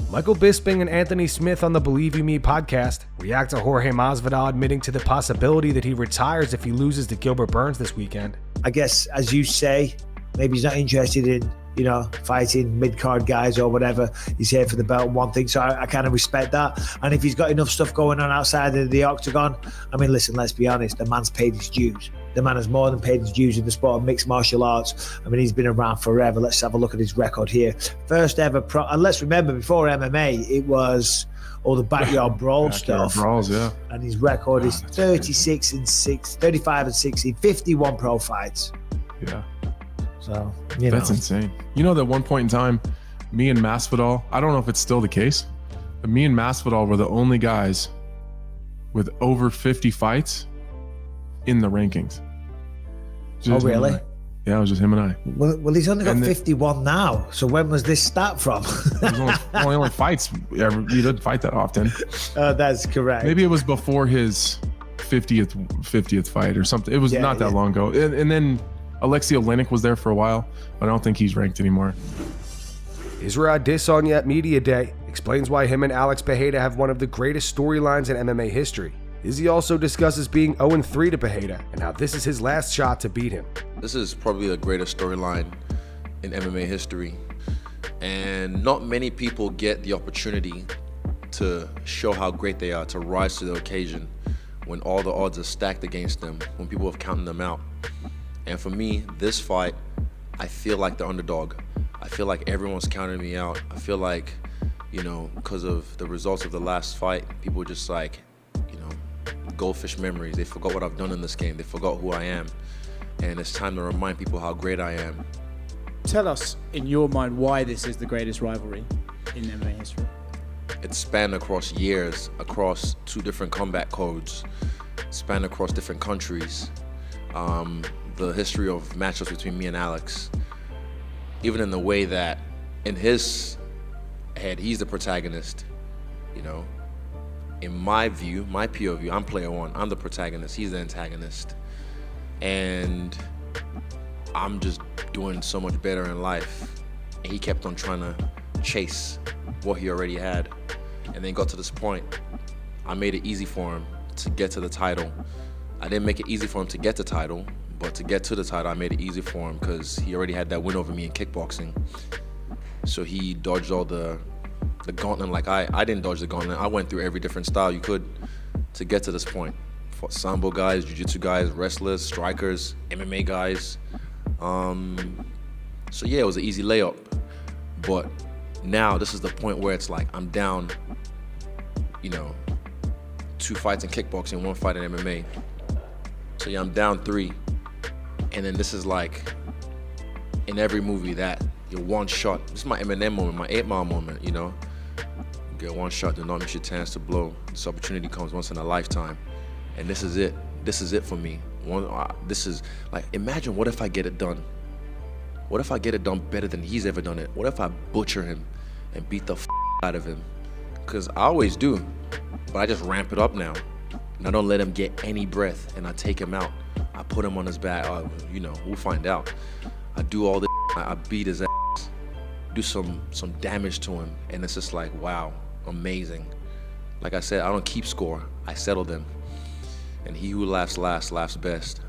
Michael Bisping and Anthony Smith on the Believe You Me podcast react to Jorge Masvidal admitting to the possibility that he retires if he loses to Gilbert Burns this weekend. I guess, as you say, maybe he's not interested in, fighting mid-card guys or whatever. He's here for the belt, one thing. So I kind of respect that. And if he's got enough stuff going on outside of the octagon, I mean, listen, let's be honest, the man's paid his dues. The man has more than paid his dues in the sport of mixed martial arts. I mean, he's been around forever. Let's have a look at his record here. First ever and let's remember, before MMA, it was all the backyard brawl stuff. Brawls, yeah. And his record is 36 and 6, 35 and 60, 51 pro fights. Yeah. So, that's insane. At one point in time, me and Masvidal, I don't know if it's still the case, but me and Masvidal were the only guys with over 50 fights in the rankings. Oh, really? Yeah, it was just him and I. Well, he's only got 51 now. So when was this stat from? It was only fights. He didn't fight that often. That's correct. Maybe it was before his 50th fight or something. It was not that long ago. And then Alexei Oleinik was there for a while, but I don't think he's ranked anymore. Israel Adesanya at Media Day explains why him and Alex Pereira have one of the greatest storylines in MMA history. Izzy also discusses being 0-3 to Pereira and how this is his last shot to beat him. This is probably the greatest storyline in MMA history, and not many people get the opportunity to show how great they are, to rise to the occasion when all the odds are stacked against them, when people have counted them out. And for me, this fight, I feel like the underdog. I feel like everyone's counting me out. I feel like, because of the results of the last fight, people are just like, goldfish memories. They forgot what I've done in this game. They forgot who I am. And it's time to remind people how great I am. Tell us, in your mind, why this is the greatest rivalry in MMA history. It's spanned across years, across 2 different combat codes, spanned across different countries. The history of matchups between me and Alex, even in the way that in his head, he's the protagonist, In my view, my POV, I'm player one, I'm the protagonist, he's the antagonist. And I'm just doing so much better in life. And he kept on trying to chase what he already had. And then got to this point, I made it easy for him to get to the title. I didn't make it easy for him to get the title, but to get to the title, I made it easy for him because he already had that win over me in kickboxing. So he dodged all the gauntlet like I didn't dodge the gauntlet. I went through every different style you could to get to this point. Fought Sambo guys, Jiu-Jitsu guys, wrestlers, strikers, MMA guys. So yeah, it was an easy layup. But now this is the point where it's like I'm down, 2 fights in kickboxing, 1 fight in MMA. So yeah, I'm down 3. And then this is like in every movie that you're one shot. This is my Eminem moment, my 8 Mile moment, You get one shot, do not miss your chance to blow. This opportunity comes once in a lifetime. And this is it. This is it for me. This is like, imagine what if I get it done? What if I get it done better than he's ever done it? What if I butcher him and beat the out of him? Because I always do, but I just ramp it up now. And I don't let him get any breath, and I take him out. I put him on his back. We'll find out. I do all this. I beat his ass, do some damage to him, and it's just like, wow, amazing. Like I said, I don't keep score. I settle them. And he who laughs last laughs best.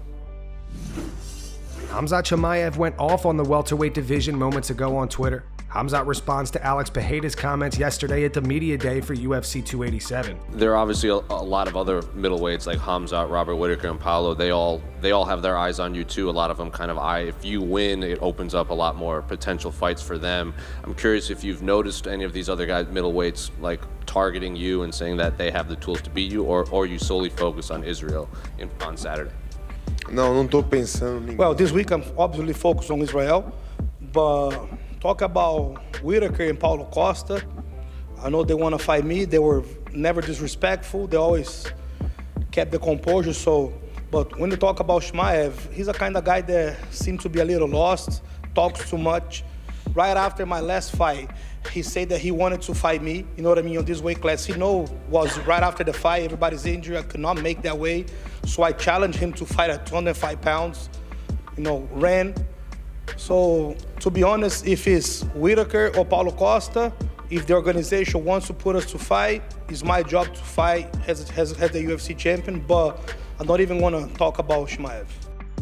Khamzat Chimaev went off on the welterweight division moments ago on Twitter. Khamzat responds to Alex Pereira's comments yesterday at the Media Day for UFC 287. There are obviously a lot of other middleweights like Khamzat, Robert Whittaker, and Paulo. They all have their eyes on you too. A lot of them kind of if you win, it opens up a lot more potential fights for them. I'm curious if you've noticed any of these other guys, middleweights, like targeting you and saying that they have the tools to beat you, or you solely focus on Israel on Saturday? Não tô pensando em ninguém. Well, this week I'm obviously focused on Israel, but talk about Whittaker and Paulo Costa. I know they want to fight me. They were never disrespectful. They always kept the composure. But when you talk about Chimaev, he's a kind of guy that seems to be a little lost, talks too much. Right after my last fight, he said that he wanted to fight me, you know what I mean, on this weight class. He was right after the fight, everybody's injured, I could not make that weight. So I challenged him to fight at 205 pounds, ran. So to be honest, if it's Whittaker or Paulo Costa, If the organization wants to put us to fight, it's my job to fight as the UFC champion, but I'm not even gonna talk about Chimaev.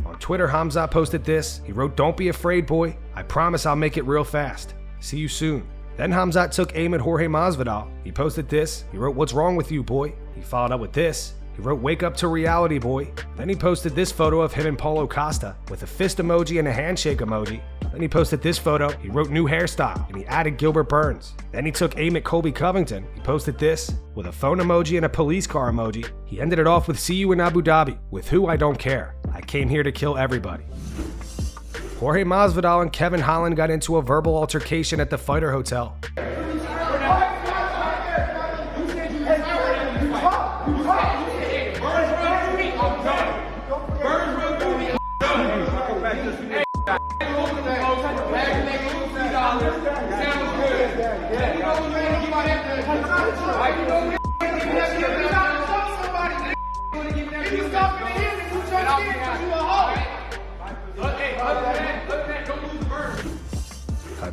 On Twitter, Khamzat posted this. He wrote, "Don't be afraid, boy. I promise I'll make it real fast. See you soon." Then Khamzat took aim at Jorge Masvidal. He posted this. He wrote, "What's wrong with you, boy?" He followed up with this. He wrote, "Wake up to reality, boy." Then he posted this photo of him and Paulo Costa with a fist emoji and a handshake emoji. Then he posted this photo. He wrote, "New hairstyle," and he added Gilbert Burns. Then he took aim at Colby Covington. He posted this with a phone emoji and a police car emoji. He ended it off with, "See you in Abu Dhabi. With who, I don't care. I came here to kill everybody." Jorge Masvidal and Kevin Holland got into a verbal altercation at the Fighter Hotel.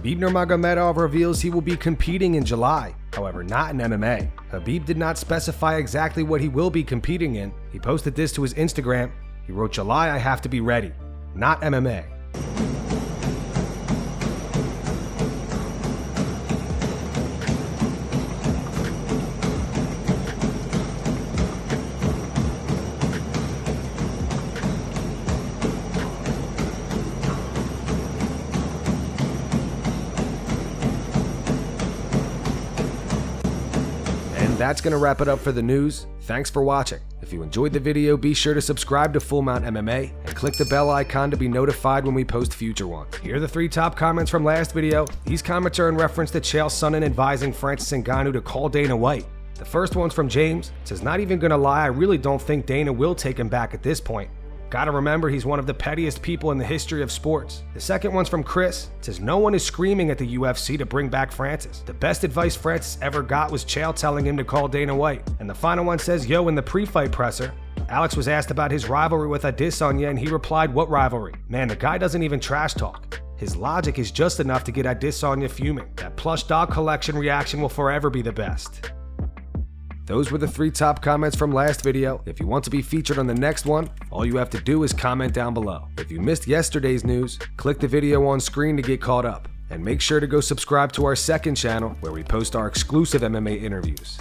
Khabib Nurmagomedov reveals he will be competing in July, however not in MMA. Khabib did not specify exactly what he will be competing in. He posted this to his Instagram. He wrote, "July, I have to be ready, not MMA." That's going to wrap it up for the news. Thanks for watching. If you enjoyed the video, be sure to subscribe to Full Mount MMA and click the bell icon to be notified when we post future ones. Here are the 3 top comments from last video. These comments are in reference to Chael Sonnen advising Francis Ngannou to call Dana White. The first one's from James. It says, "Not even gonna lie, I really don't think Dana will take him back at this point. Gotta remember, he's one of the pettiest people in the history of sports." The second one's from Chris. It says, "No one is screaming at the UFC to bring back Francis. The best advice Francis ever got was Chael telling him to call Dana White." And the final one says, "Yo, in the pre-fight presser, Alex was asked about his rivalry with Adesanya and he replied, 'What rivalry?' Man, the guy doesn't even trash talk. His logic is just enough to get Adesanya fuming. That plush dog collection reaction will forever be the best." Those were the 3 top comments from last video. If you want to be featured on the next one, all you have to do is comment down below. If you missed yesterday's news, click the video on screen to get caught up. And make sure to go subscribe to our second channel where we post our exclusive MMA interviews.